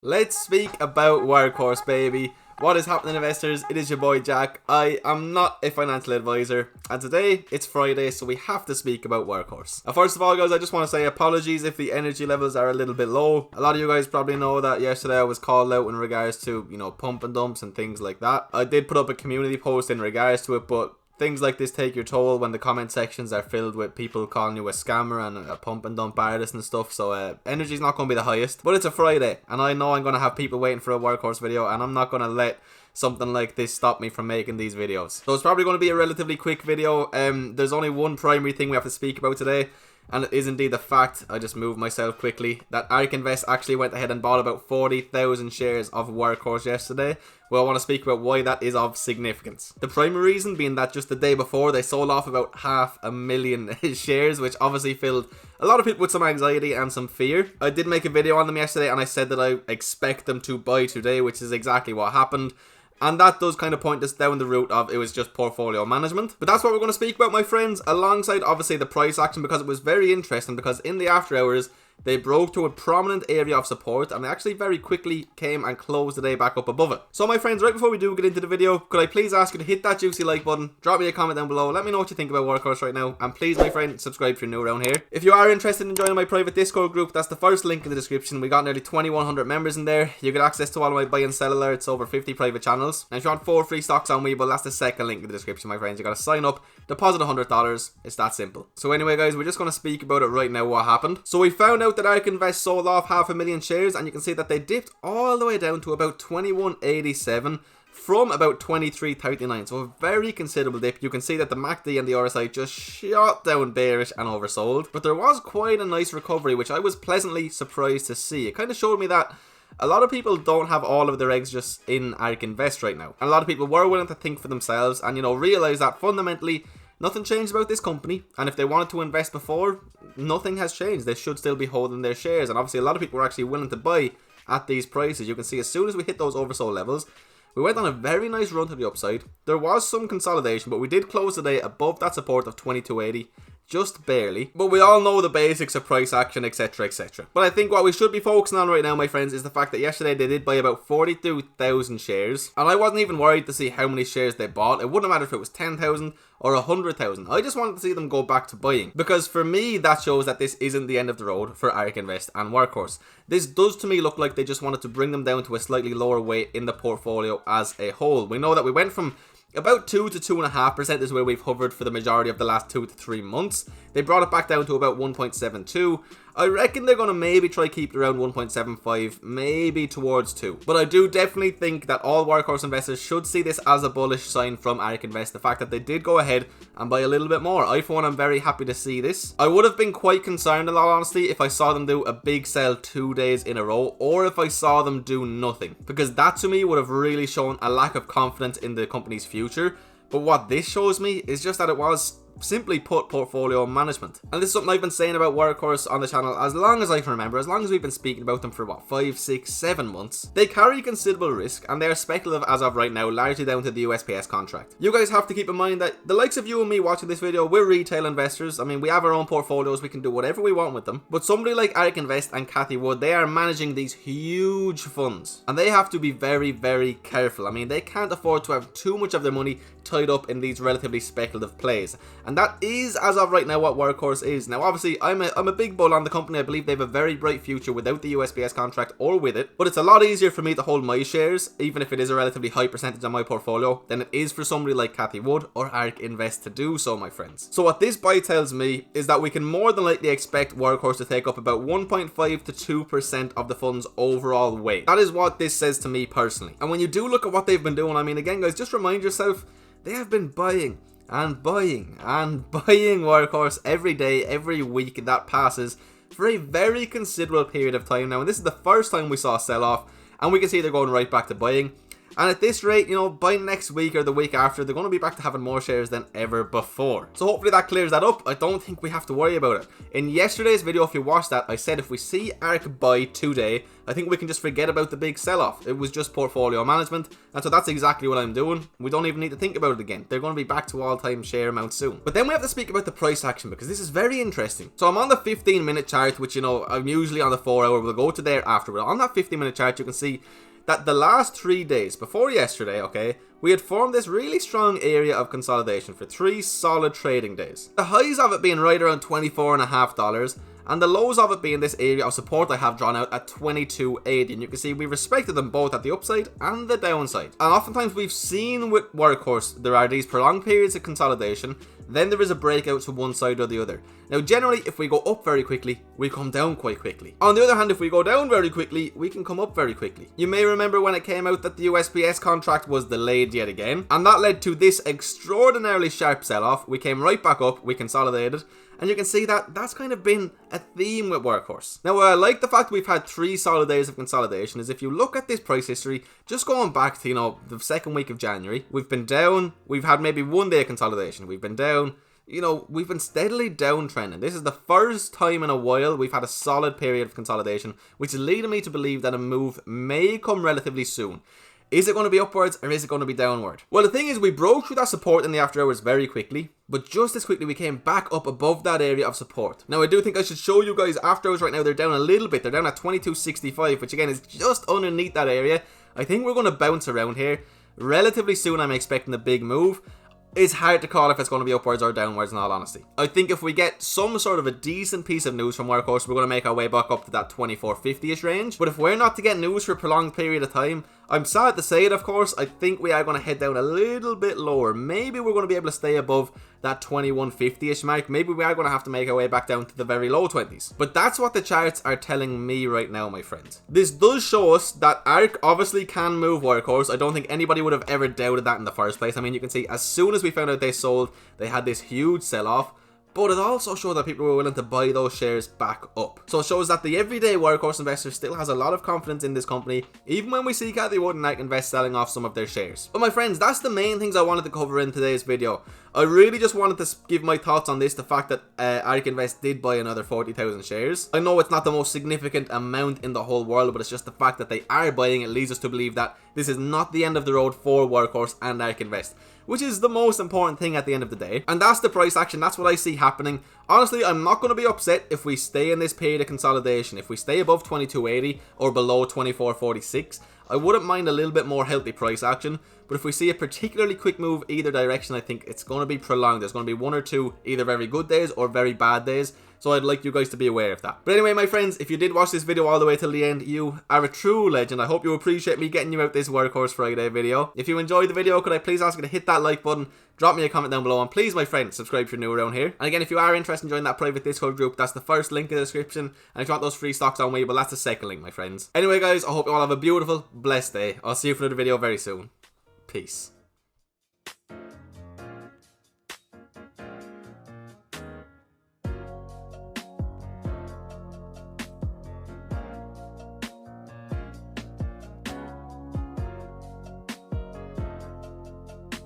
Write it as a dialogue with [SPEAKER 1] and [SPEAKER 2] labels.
[SPEAKER 1] Let's speak about Workhorse, baby. What is happening, investors? It is your boy Jack. I am not a financial advisor, and today it's Friday, so we have to speak about Workhorse. First of all, guys, I just want to say apologies if the energy levels are a little bit low. A lot of you guys probably know that yesterday I was called out in regards to, pump and dumps and things like that. I did put up a community post in regards to it, but things like this take your toll when the comment sections are filled with people calling you a scammer and a pump and dump artist and stuff. So energy's not going to be the highest, but it's a Friday and I know I'm going to have people waiting for a Workhorse video, and I'm not going to let something like this stop me from making these videos. So it's probably going to be a relatively quick video. There's only one primary thing we have to speak about today, and it is indeed the fact, I just moved myself quickly, that Ark Invest actually went ahead and bought about 40,000 shares of Workhorse yesterday. Well, I want to speak about why that is of significance. The primary reason being that just the day before, they sold off about 500,000 shares, which obviously filled a lot of people with some anxiety and some fear. I did make a video on them yesterday, and I said that I expect them to buy today, which is exactly what happened. And that does kind of point us down the route of it was just portfolio management. But that's what we're going to speak about, my friends, alongside obviously the price action, because it was very interesting, because in the after hours, they broke to a prominent area of support, and they actually very quickly came and closed the day back up above it. So my friends, right before we do get into the video, could I please ask you to hit that juicy like button, drop me a comment down below, let me know what you think about Workhorse right now, and please, my friend, subscribe if you're new around here. If you are interested in joining my private Discord group, that's the first link in the description. We got nearly 2,100 members in there. You get access to all of my buy and sell alerts, over 50 private channels. And if you want 4 free stocks on Webull, that's the second link in the description, my friends. You gotta sign up, deposit $100. It's that simple. So anyway, guys, we're just gonna speak about it right now, what happened. So we found out that Ark Invest sold off 500,000 shares, and you can see that they dipped all the way down to about 21.87 from about 23.39. So a very considerable dip. You can see that the MACD and the RSI just shot down bearish and oversold, but there was quite a nice recovery, which I was pleasantly surprised to see. It kind of showed me that a lot of people don't have all of their eggs just in Ark Invest right now, and a lot of people were willing to think for themselves and realize that fundamentally nothing changed about this company, and if they wanted to invest before, nothing has changed. They should still be holding their shares, and obviously a lot of people were actually willing to buy at these prices. You can see as soon as we hit those oversold levels, we went on a very nice run to the upside. There was some consolidation, but we did close the day above that support of 22.80. Just barely. But we all know the basics of price action, etc, etc. But I think what we should be focusing on right now, my friends, is the fact that yesterday they did buy about 42,000 shares. And I wasn't even worried to see how many shares they bought. It wouldn't matter if it was 10,000 or 100,000. I just wanted to see them go back to buying. Because for me, that shows that this isn't the end of the road for Ark Invest and Workhorse. This does to me look like they just wanted to bring them down to a slightly lower weight in the portfolio as a whole. We know that we went from about 2 to 2.5% is where we've hovered for the majority of the last 2 to 3 months. They brought it back down to about 1.72. I reckon they're going to maybe try keep it around 1.75, maybe towards 2. But I do definitely think that all Workhorse investors should see this as a bullish sign from Ark Invest. The fact that they did go ahead and buy a little bit more. I, for one, am very happy to see this. I would have been quite concerned, in all honesty, if I saw them do a big sell 2 days in a row, or if I saw them do nothing. Because that, to me, would have really shown a lack of confidence in the company's future. But what this shows me is just that it was simply put portfolio management. And this is something I've been saying about Workhorse on the channel as long as I can remember, as long as we've been speaking about them for what, 5, 6, 7 months. They carry considerable risk, and they are speculative as of right now, largely down to the USPS contract. You guys have to keep in mind that the likes of you and me watching this video, we're retail investors. I mean, we have our own portfolios, we can do whatever we want with them. But somebody like Ark Invest and Cathy Wood, they are managing these huge funds, and they have to be very, very careful. I mean, they can't afford to have too much of their money tied up in these relatively speculative plays. And that is, as of right now, what Workhorse is. Now, obviously, I'm a big bull on the company. I believe they have a very bright future without the USPS contract or with it. But it's a lot easier for me to hold my shares, even if it is a relatively high percentage on my portfolio, than it is for somebody like Cathy Wood or Ark Invest to do so, my friends. So what this buy tells me is that we can more than likely expect Workhorse to take up about 1.5 to 2% of the fund's overall weight. That is what this says to me personally. And when you do look at what they've been doing, I mean, again, guys, just remind yourself, they have been buying and buying and buying Workhorse every day, every week that passes for a very considerable period of time now. And this is the first time we saw a sell-off, and we can see they're going right back to buying. And at this rate, you know, by next week or the week after, they're going to be back to having more shares than ever before. So hopefully that clears that up. I don't think we have to worry about it. In yesterday's video, if you watched that, I said if we see Ark buy today, I think we can just forget about the big sell-off. It was just portfolio management, and so that's exactly what I'm doing. We don't even need to think about it again. They're going to be back to all-time share amounts soon. But then we have to speak about the price action, because this is very interesting. So I'm on the 15-minute chart, which, you know, I'm usually on the 4-hour. We'll go to there after. But on that 15-minute chart, you can see that the last 3 days, before yesterday, okay, we had formed this really strong area of consolidation for 3 solid trading days. The highs of it being right around $24.50, and the lows of it being this area of support I have drawn out at 22.80, and you can see we respected them both at the upside and the downside. And oftentimes we've seen with Workhorse, there are these prolonged periods of consolidation, then there is a breakout to one side or the other. Now generally, if we go up very quickly, we come down quite quickly. On the other hand, if we go down very quickly, we can come up very quickly. You may remember when it came out that the USPS contract was delayed yet again, and that led to this extraordinarily sharp sell-off. We came right back up, we consolidated, and you can see that that's kind of been a theme with Workhorse. Now, I like the fact we've had 3 solid days of consolidation is if you look at this price history, just going back to, you know, the second week of January, we've been down, we've had maybe 1 day of consolidation, we've been down, you know, we've been steadily downtrending. This is the first time in a while we've had a solid period of consolidation, which is leading me to believe that a move may come relatively soon. Is it going to be upwards or is it going to be downward? Well, the thing is, we broke through that support in the after hours very quickly, but just as quickly we came back up above that area of support. Now, I do think I should show you guys after hours right now. They're down a little bit. They're down at 22.65, which again is just underneath that area. I think we're going to bounce around here. Relatively soon, I'm expecting a big move. It's hard to call if it's going to be upwards or downwards, in all honesty. I think if we get some sort of a decent piece of news from Workhorse, we're going to make our way back up to that 24.50-ish range. But if we're not to get news for a prolonged period of time, I'm sad to say it, of course, I think we are going to head down a little bit lower. Maybe we're going to be able to stay above that 21.50-ish mark. Maybe we are going to have to make our way back down to the very low 20s. But that's what the charts are telling me right now, my friends. This does show us that Ark obviously can move Workhorse. I don't think anybody would have ever doubted that in the first place. I mean, you can see as soon as we found out they sold, they had this huge sell-off. But it also showed that people were willing to buy those shares back up. So it shows that the everyday Workhorse investor still has a lot of confidence in this company, even when we see Cathy Wood and Ark Invest selling off some of their shares. But my friends, that's the main things I wanted to cover in today's video. I really just wanted to give my thoughts on this, the fact that Ark Invest did buy another 40,000 shares. I know it's not the most significant amount in the whole world, but it's just the fact that they are buying. It leads us to believe that this is not the end of the road for Workhorse and Ark Invest, which is the most important thing at the end of the day. And that's the price action. That's what I see happening. Honestly, I'm not going to be upset if we stay in this period of consolidation. If we stay above 22.80 or below 24.46, I wouldn't mind a little bit more healthy price action. But if we see a particularly quick move either direction, I think it's going to be prolonged. There's going to be 1 or 2 either very good days or very bad days. So I'd like you guys to be aware of that. But anyway, my friends, if you did watch this video all the way till the end, you are a true legend. I hope you appreciate me getting you out this Workhorse Friday video. If you enjoyed the video, could I please ask you to hit that like button, drop me a comment down below, and please, my friend, subscribe if you're new around here. And again, if you are interested in joining that private Discord group, that's the first link in the description. And if you want those free stocks on Webull, that's the second link, my friends. Anyway, guys, I hope you all have a beautiful, blessed day. I'll see you for another video very soon. Peace.